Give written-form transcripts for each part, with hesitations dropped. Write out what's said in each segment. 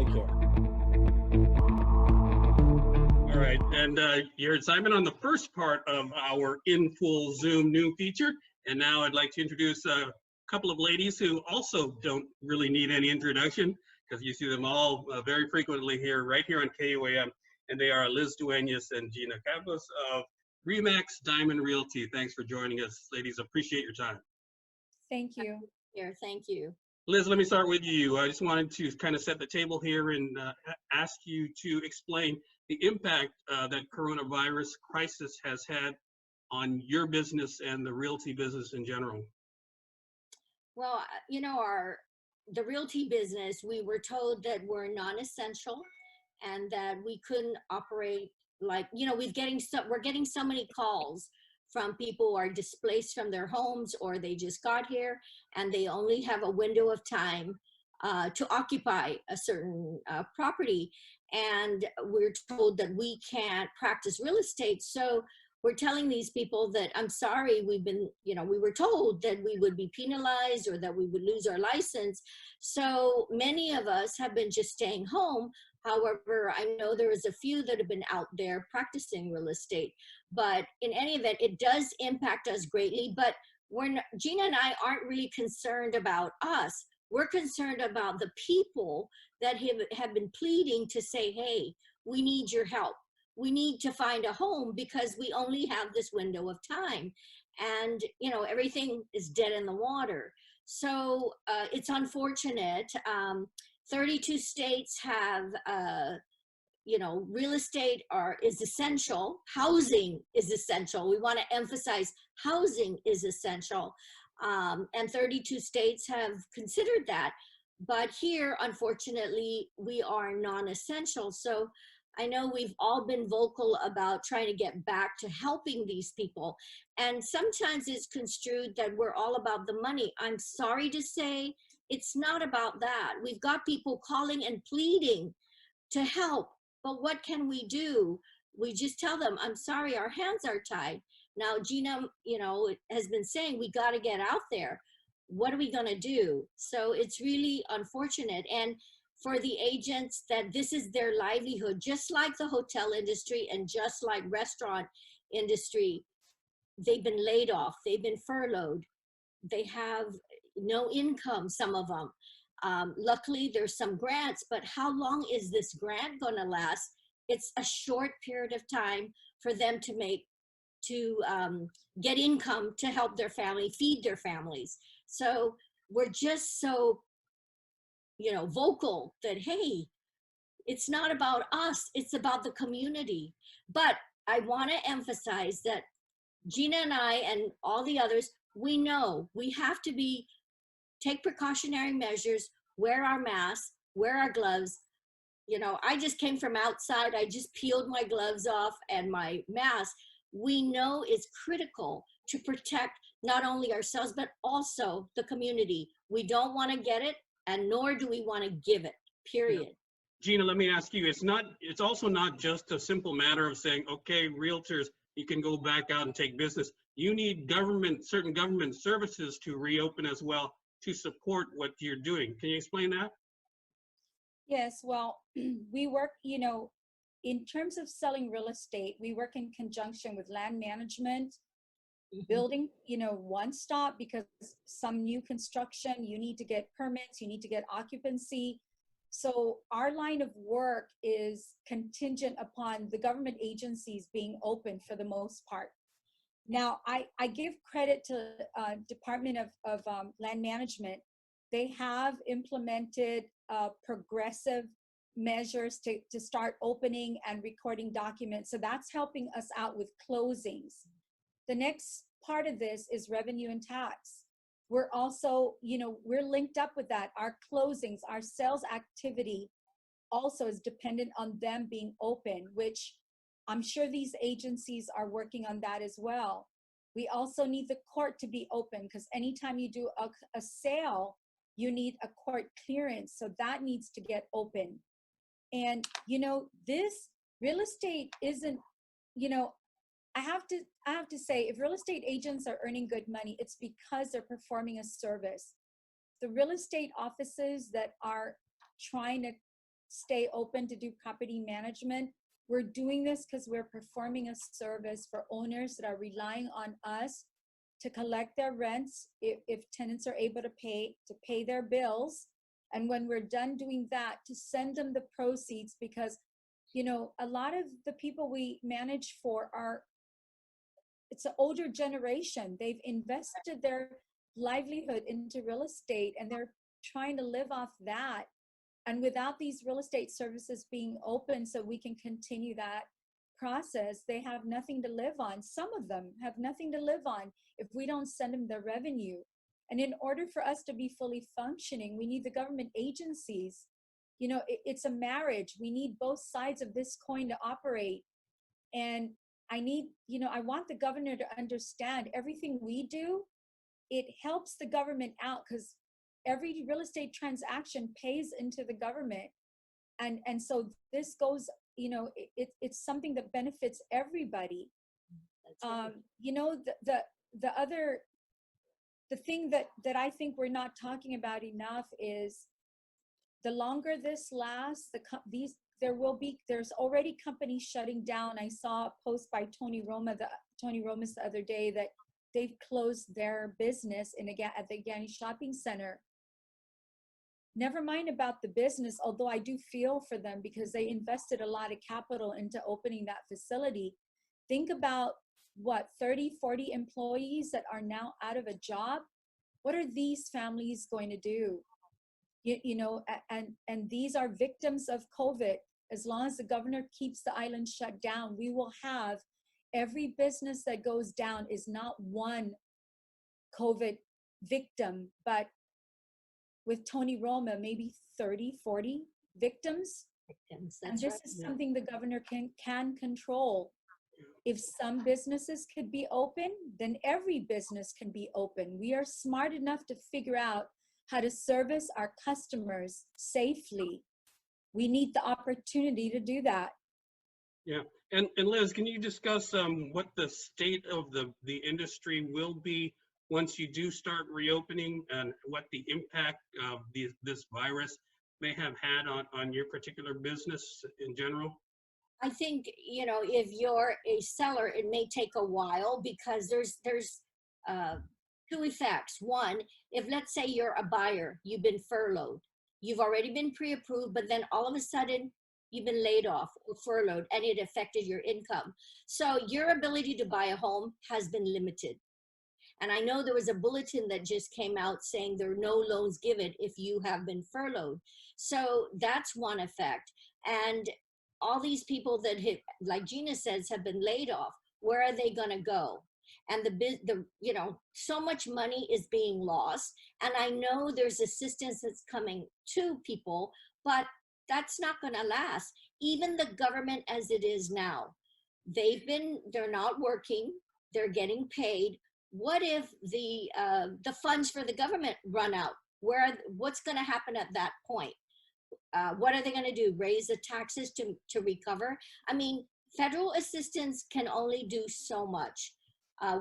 Take care. All right, and you heard Simon on the first part of our in full Zoom new feature. And now I'd like to introduce a couple of ladies who also don't really need any introduction, because you see them all very frequently here, right here on KUAM. And they are Liz Duenas and Gina Campos of Remax Diamond Realty. Thanks for joining us, ladies. Appreciate your time. Thank you. Here, thank you. Liz, let me start with you. I just wanted to kind of set the table here and ask you to explain the impact that coronavirus crisis has had on your business and the realty business in general. Well, you know, the realty business, we were told that we're non-essential and that we couldn't operate like, you know, we're getting so many calls from people who are displaced from their homes, or they just got here and they only have a window of time to occupy a certain property. And we're told that we can't practice real estate. So we're telling these people that, I'm sorry, we've been, you know, we were told that we would be penalized or that we would lose our license. So many of us have been just staying home. However, I know there is a few that have been out there practicing real estate, but in any event, it does impact us greatly. But Gina and I aren't really concerned about us. We're concerned about the people that have been pleading to say, hey, we need your help. We need to find a home because we only have this window of time. And, you know, everything is dead in the water. So it's unfortunate. 32 states have, you know, real estate is essential. Housing is essential. We want to emphasize housing is essential. And 32 states have considered that. But here, unfortunately, we are non-essential. So I know we've all been vocal about trying to get back to helping these people. And sometimes it's construed that we're all about the money. I'm sorry to say, it's not about that. We've got people calling and pleading to help, but what can we do? We just tell them, I'm sorry, our hands are tied. Now, Gina, you know, has been saying we got to get out there. What are we going to do? So it's really unfortunate. And for the agents that this is their livelihood, just like the hotel industry and just like restaurant industry, they've been laid off, they've been furloughed, they have no income, some of them. Luckily, there's some grants, but how long is this grant going to last? It's a short period of time for them to get income to help their family, feed their families. So we're just so, you know, vocal that, hey, it's not about us, it's about the community. But I want to emphasize that Gina and I and all the others, we know we have to take precautionary measures, wear our masks, wear our gloves. You know, I just came from outside, I just peeled my gloves off and my mask. We know it's critical to protect not only ourselves, but also the community. We don't want to get it, and nor do we want to give it, period. Yeah. Gina, let me ask you, it's also not just a simple matter of saying, okay, realtors, you can go back out and take business. You need certain government services to reopen as well to support what you're doing. Can you explain that? Yes, well, we work, you know, in terms of selling real estate, we work in conjunction with land management, building, you know, one stop, because some new construction, you need to get permits, you need to get occupancy. So our line of work is contingent upon the government agencies being open for the most part. Now, I give credit to Department of Land Management. They have implemented progressive measures to start opening and recording documents. So that's helping us out with closings. The next part of this is revenue and tax. We're also, you know, we're linked up with that. Our closings, our sales activity also is dependent on them being open, which I'm sure these agencies are working on that as well. We also need the court to be open, because anytime you do a sale, you need a court clearance. So that needs to get open. And, you know, this real estate isn't, you know, I have to say, if real estate agents are earning good money, it's because they're performing a service. The real estate offices that are trying to stay open to do property management. We're doing this because we're performing a service for owners that are relying on us to collect their rents if tenants are able to pay their bills. And when we're done doing that, to send them the proceeds, because, you know, a lot of the people we manage for it's an older generation. They've invested their livelihood into real estate and they're trying to live off that. And without these real estate services being open so we can continue that process, they have nothing to live on. Some of them have nothing to live on if we don't send them the revenue. And in order for us to be fully functioning, we need the government agencies. You know, it's a marriage. We need both sides of this coin to operate. And I need, you know, I want the governor to understand everything we do, it helps the government out, because every real estate transaction pays into the government. And so this goes, you know, it's something that benefits everybody. That's right. You know, the thing that I think we're not talking about enough is the longer this lasts, there's already companies shutting down. I saw a post by Tony Romas the other day that they've closed their business at the Gani Shopping Center. Never mind about the business, although I do feel for them because they invested a lot of capital into opening that facility. Think about 30, 40 employees that are now out of a job. What are these families going to do? You know, and these are victims of COVID. As long as the governor keeps the island shut down, we will have every business that goes down is not one COVID victim, but with Tony Roma, maybe 30, 40 victims. And this is something the governor can control. If some businesses could be open, then every business can be open. We are smart enough to figure out how to service our customers safely. We need the opportunity to do that. Yeah, and Liz, can you discuss what the state of the industry will be once you do start reopening, and what the impact of this virus may have had on your particular business in general? I think, you know, if you're a seller, it may take a while because there's two effects. One, if let's say you're a buyer, you've been furloughed, you've already been pre-approved, but then all of a sudden you've been laid off or furloughed and it affected your income. So your ability to buy a home has been limited. And I know there was a bulletin that just came out saying there are no loans given if you have been furloughed. So that's one effect. And all these people that like Gina says, have been laid off, where are they going to go? And you know, so much money is being lost. And I know there's assistance that's coming to people, but that's not going to last. Even the government as it is now, they're not working, they're getting paid. What if the funds for the government run out? What's going to happen at that point? What are they going to do? Raise the taxes to recover? I mean, federal assistance can only do so much.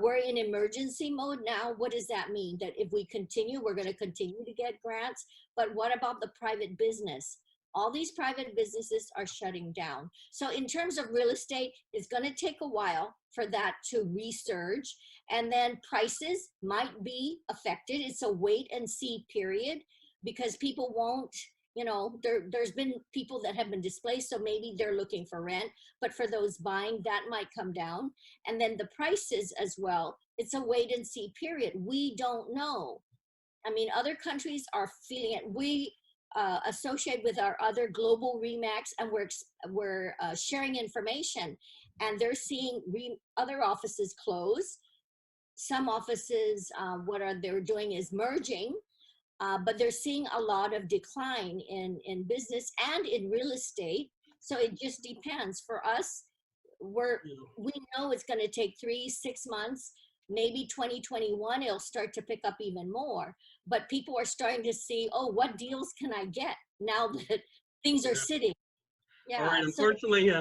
We're in emergency mode now. What does that mean? That if we continue, we're going to continue to get grants. But what about the private business? All these private businesses are shutting down. So in terms of real estate, it's going to take a while for that to resurge. And then prices might be affected. It's a wait and see period because people won't, you know, there's been people that have been displaced, so maybe they're looking for rent, but for those buying, that might come down. And then the prices as well, it's a wait and see period. We don't know. I mean, other countries are feeling it. We associate with our other global REMAX, and we're sharing information, and they're seeing other offices close. Some offices, what they're doing is merging, but they're seeing a lot of decline in business and in real estate. So it just depends. For us, we know it's going to take 3-6 months, maybe 2021, it'll start to pick up even more. But people are starting to see, oh, what deals can I get now that things are sitting? Yeah. All right. Unfortunately,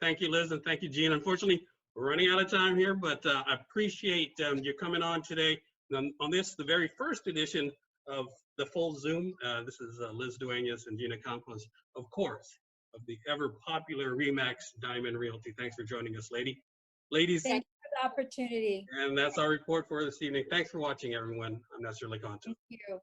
thank you, Liz, and thank you, Gina. Unfortunately, we're running out of time here, but I appreciate you coming on today on this, the very first edition of the full Zoom. This is Liz Duenas and Gina Campos, of course, of the ever popular REMAX Diamond Realty. Thanks for joining us, ladies. Thank you for the opportunity. And that's our report for this evening. Thanks for watching, everyone. I'm Nestor Licanto. Thank you.